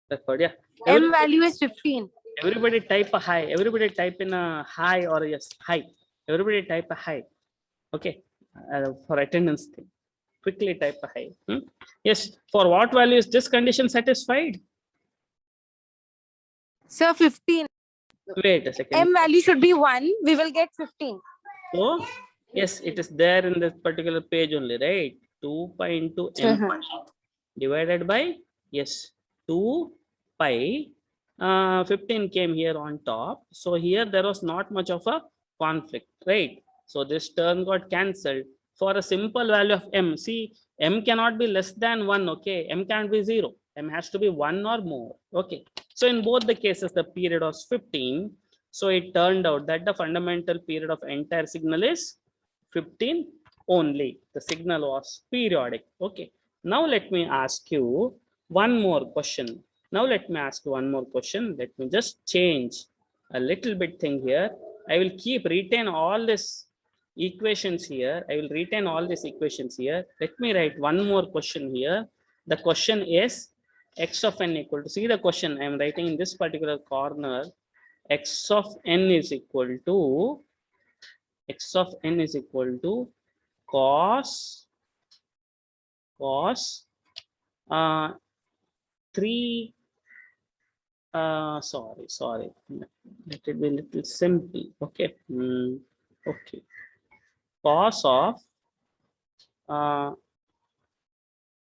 Record, yeah. M value is 15. Everybody type a hi. Everybody type in a hi or a yes. Hi. Everybody type a hi. Okay. For attendance thing. Quickly type a hi. Yes. For what value is this condition satisfied? Sir, 15. Wait a second. M value should be 1. We will get 15. So, yes, it is there in this particular page only, right? 2 pi into m divided by, yes, 2 pi. 15 came here on top. So here there was not much of a conflict, right? So this term got cancelled for a simple value of m. See, m cannot be less than 1, okay? M can't be 0. M has to be 1 or more, okay? So in both the cases, the period was 15. So it turned out that the fundamental period of entire signal is 15 only. The signal was periodic, okay? Now let me ask you one more question. Now let me ask you one more question. Let me just change a little bit thing here. I will retain all this equations here. I will retain all these equations here. Let me write one more question here. The question is x of n equal to, see the question I am writing in this particular corner, x of n is equal to cos 3 sorry, let it be a little simple, okay. Okay, cos of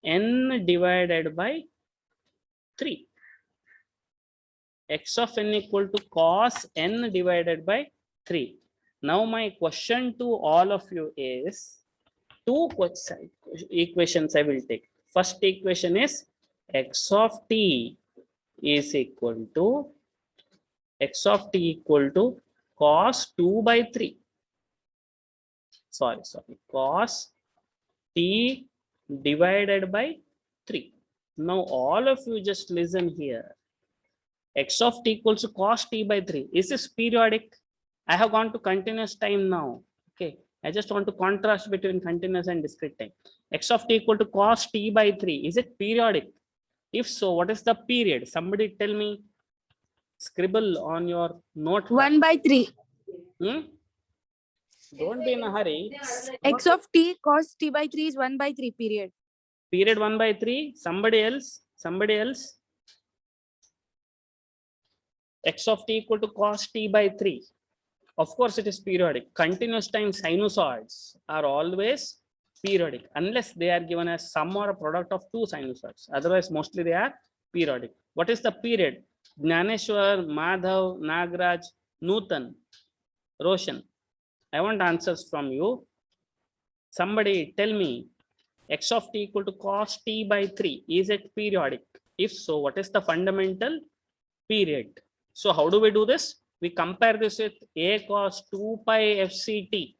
n divided by 3, x of n equal to cos n divided by 3. Now my question to all of you is, two equations I will take. First equation is x of t is equal to cos 2 by 3. Sorry, cos t divided by 3. Now all of you just listen here. X of t equals to cos t by 3. Is this periodic? I have gone to continuous time now. Okay. I just want to contrast between continuous and discrete time. X of t equal to cos t by 3. Is it periodic? If so, what is the period? Somebody tell me. Scribble on your note. 1 by 3. Don't be in a hurry. X of t cos t by 3 is 1 by 3 period. Period 1 by 3. Somebody else. X of t equal to cos t by 3. Of course, it is periodic. Continuous time sinusoids are always periodic unless they are given as sum or a product of two sinusoids. Otherwise, mostly they are periodic. What is the period? Jnaneshwar, Madhav, Nagraj, Nutan, Roshan. I want answers from you. Somebody tell me, x of t equal to cos t by 3. Is it periodic? If so, what is the fundamental period? So how do we do this? We compare this with a cos 2 pi fct.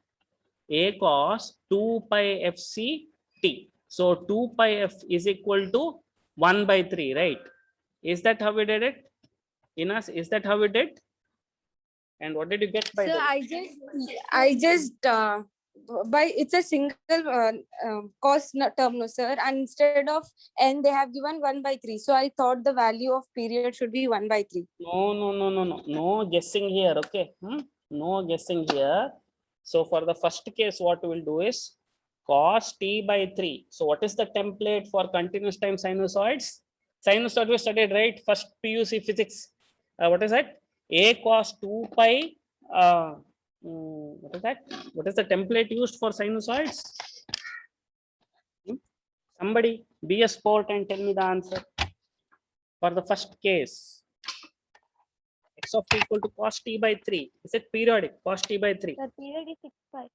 A cos 2 pi fct. So 2 pi f is equal to 1 by 3, right? Is that how we did it? Inas, is that how we did? And what did you get by Sir, that? I just by it's a single cost term, no sir, and instead of n they have given 1 by 3. So I thought the value of period should be 1 by 3. No guessing here, okay? No guessing here. So for the first case, what we will do is cos t by 3. So what is the template for continuous time sinusoids? Sinusoid we studied, right? First PUC physics. What is that? A cos 2 pi. What is that? What is the template used for sinusoids? Somebody be a sport and tell me the answer for the first case. X of t equal to cos t by 3. Is it periodic? Cos t by 3. The period is 6 pi.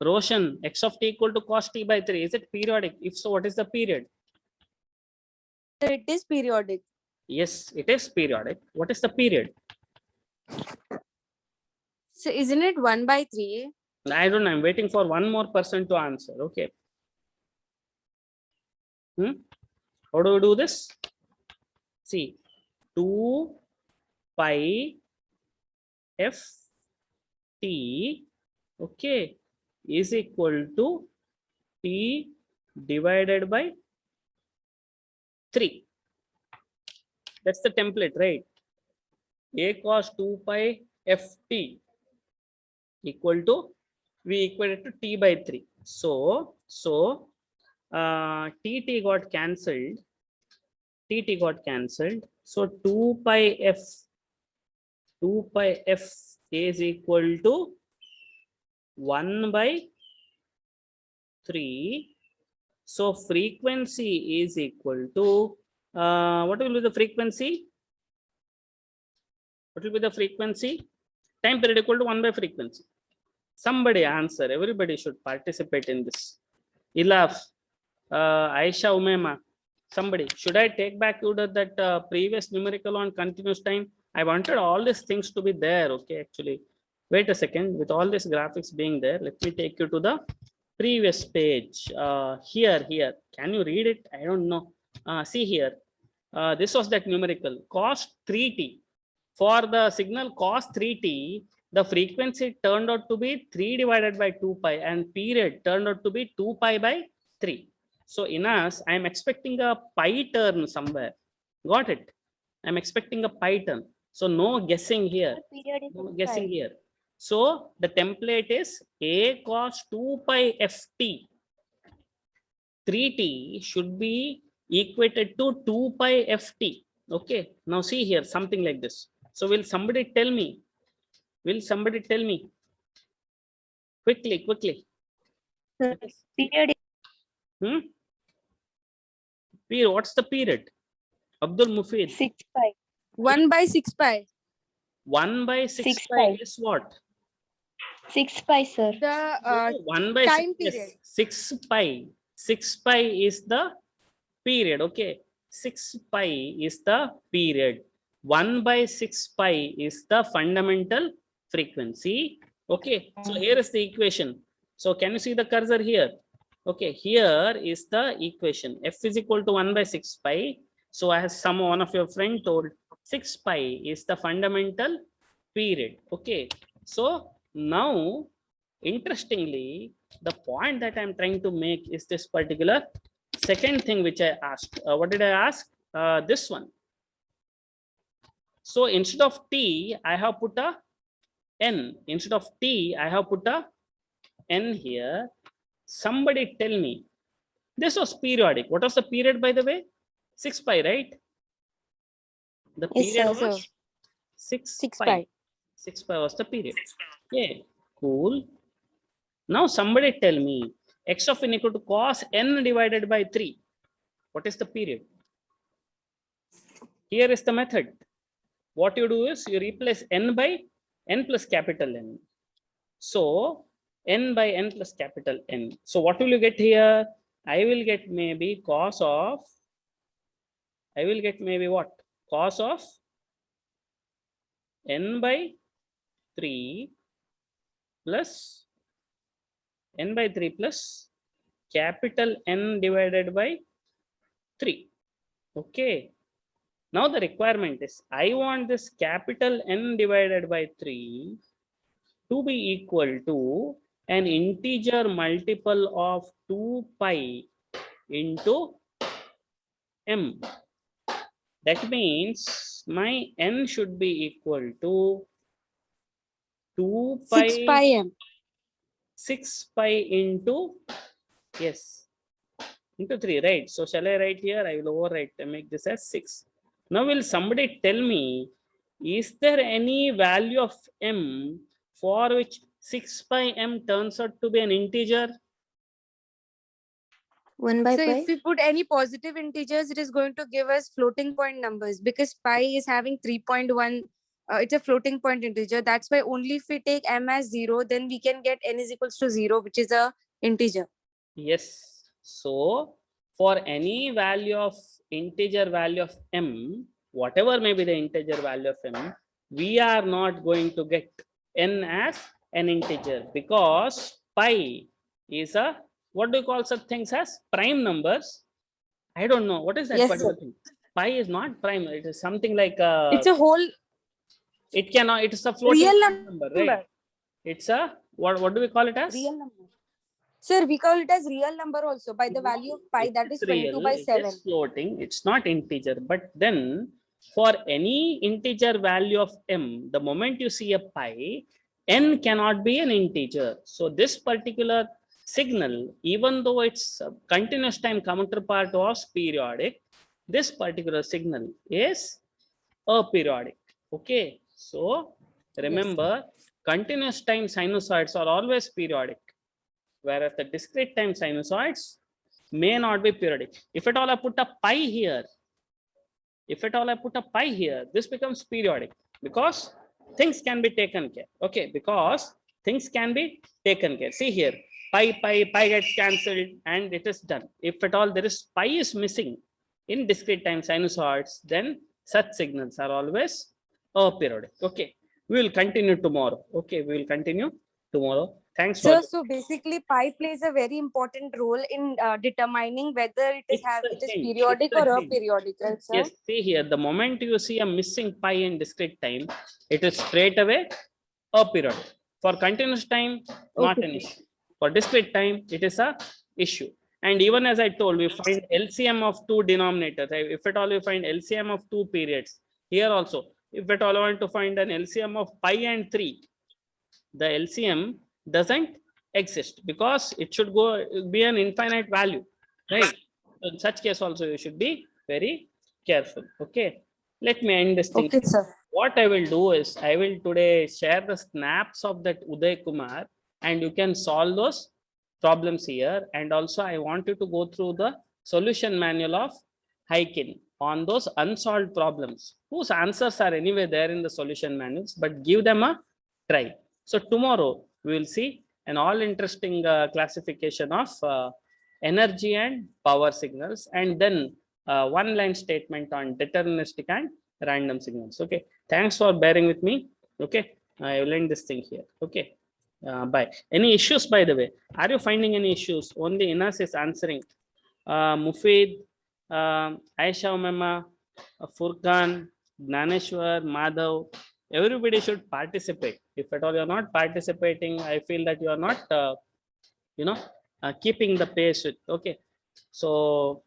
Roshan, x of t equal to cos t by 3. Is it periodic? If so, what is the period? It is periodic. Yes, it is periodic. What is the period? So isn't it 1 by 3? I don't know. I'm waiting for one more person to answer. Okay. How do we do this? See, 2 pi f t, okay, is equal to t divided by 3. That's the template, right? A cos 2 pi ft equal to, we equate it to t by 3. So tt got cancelled. Tt got cancelled. So 2 pi f is equal to 1 by 3. So frequency is equal to, what will be the frequency? What will be the frequency? Time period equal to 1 by frequency. Somebody answer. Everybody should participate in this. Ilaf, Aisha, Umema, somebody. Should I take back to that previous numerical on continuous time? I wanted all these things to be there. Okay, actually. Wait a second. With all these graphics being there, let me take you to the previous page. Here. Can you read it? I don't know. See here. This was that numerical. Cos 3t. For the signal cos 3t, the frequency turned out to be 3 divided by 2 pi and period turned out to be 2 pi by 3. So in us, I am expecting a pi turn somewhere. Got it? I am expecting a pi turn. So no guessing here. No guessing here. So the template is A cos 2 pi ft. 3t should be equated to 2 pi ft. Okay. Now see here, something like this. So will somebody tell me? Will somebody tell me? Quickly. Period Period. What's the period? Abdul Mufid. 6 pi. 1 by 6 pi. 1 by 6 6 pi pi. is what? 6 pi, sir. The No, 1 by time 6, yes, period. 6 pi. 6 pi is the period. Okay. 6 pi is the period. 1 by 6 pi is the fundamental frequency. Okay. So here is the equation. So can you see the cursor here? Okay. Here is the equation. F is equal to 1 by 6 pi. So as one of your friend told, 6 pi is the fundamental period. Okay. So now, interestingly, the point that I'm trying to make is this particular second thing which I asked. What did I ask? This one. So instead of t, I have put a n. Instead of t, I have put a n here. Somebody tell me. This was periodic. What was the period, by the way? 6 pi, right? The Yes, period sir. was 6 6 pi. pi. 6 pi was the period. Okay, cool. Now somebody tell me x of n equal to cos n divided by 3. What is the period? Here is the method. What you do is you replace n by n plus capital N. So n by n plus capital N. So what will you get here? I will get maybe cos of, I will get maybe what? Cos of n by 3 plus n by 3 plus capital N divided by 3. Okay. Now the requirement is I want this capital N divided by 3 to be equal to an integer multiple of 2 pi into m. That means my n should be equal to 2 pi, 6 pi m. 6 pi into, yes, into 3, right? So shall I write here? I will overwrite and make this as 6. Now will somebody tell me, is there any value of m for which 6 pi m turns out to be an integer? 1 by So pi. if we put any positive integers, it is going to give us floating point numbers because pi is having 3.1. It's a floating point integer. That's why only if we take m as 0, then we can get n is equals to 0, which is a integer. Yes. So for any value of integer value of m, whatever may be the integer value of m, we are not going to get n as an integer because pi is a, what do you call such things as prime numbers? I don't know. What is that Yes, particular sir. thing? Pi is not prime. It is something like It's a whole it cannot, it is a floating real point number, right? It's a, what do we call it as? real number. Sir, we call it as real number also by the value of pi, that is It's 22 by real, 7. it is floating, it's not integer. But then for any integer value of m, the moment you see a pi, n cannot be an integer. So this particular signal, even though its continuous time counterpart was periodic, this particular signal is aperiodic. Okay, so remember, continuous time sinusoids are always periodic, whereas the discrete time sinusoids may not be periodic. If at all I put a pi here, this becomes periodic because things can be taken care. Okay, because things can be taken care. See here, pi gets cancelled and it is done. If at all there is pi is missing in discrete time sinusoids, then such signals are always aperiodic. Okay, we will continue tomorrow. Okay, we will continue tomorrow. Thanks for. Sir, so basically pi plays a very important role in determining whether it is periodic or aperiodic, right, sir? Yes, see here, the moment you see a missing pi in discrete time, it is straight away aperiodic. For continuous time, not an issue. For discrete time, it is a issue. And even as I told, we find LCM of two denominators. If at all you find LCM of two periods, here also, if at all I want to find an LCM of pi and 3, the LCM doesn't exist because it should be an infinite value, right? So in such case also you should be very careful. Okay, let me end this thing. Okay, sir. What I will do is I will today share the snaps of that Uday Kumar and you can solve those problems here. And also I want you to go through the solution manual of Hykin on those unsolved problems whose answers are anyway there in the solution manuals, but give them a try. So tomorrow we will see an all interesting classification of energy and power signals, and then one line statement on deterministic and random signals. Okay, thanks for bearing with me. Okay, I will end this thing here. Okay, bye. Any issues, by the way? Are you finding any issues? Only Inas is answering. Mufid, Aisha Umema, Furkan, Gnaneshwar, Madhav, everybody should participate. If at all you're not participating, I feel that you are not keeping the pace with. Okay, so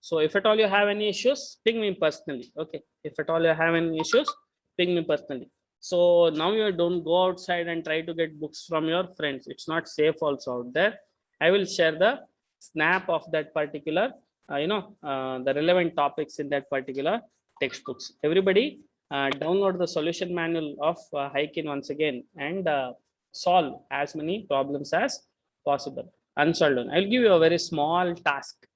so if at all you have any issues, ping me personally. Okay, if at all you have any issues, ping me personally. So now you don't go outside and try to get books from your friends. It's not safe also out there. I will share the snap of that particular the relevant topics in that particular textbooks. Everybody download the solution manual of Hykin once again and solve as many problems as possible. Unsolved one. I'll give you a very small task.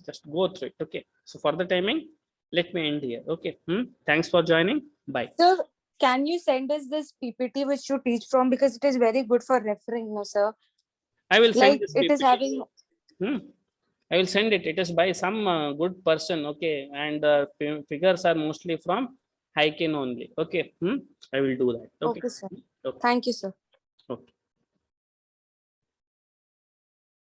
Just go through it. Okay. So for the timing, let me end here. Okay. Thanks for joining. Bye. Sir, can you send us this PPT which you teach from, because it is very good for referring, no, sir? I will send this it is PPT. having. I will send it. It is by some good person. Okay, and figures are mostly from Hykin only. Okay. I will do that. Okay, Okay, sir. Okay. Thank you, sir.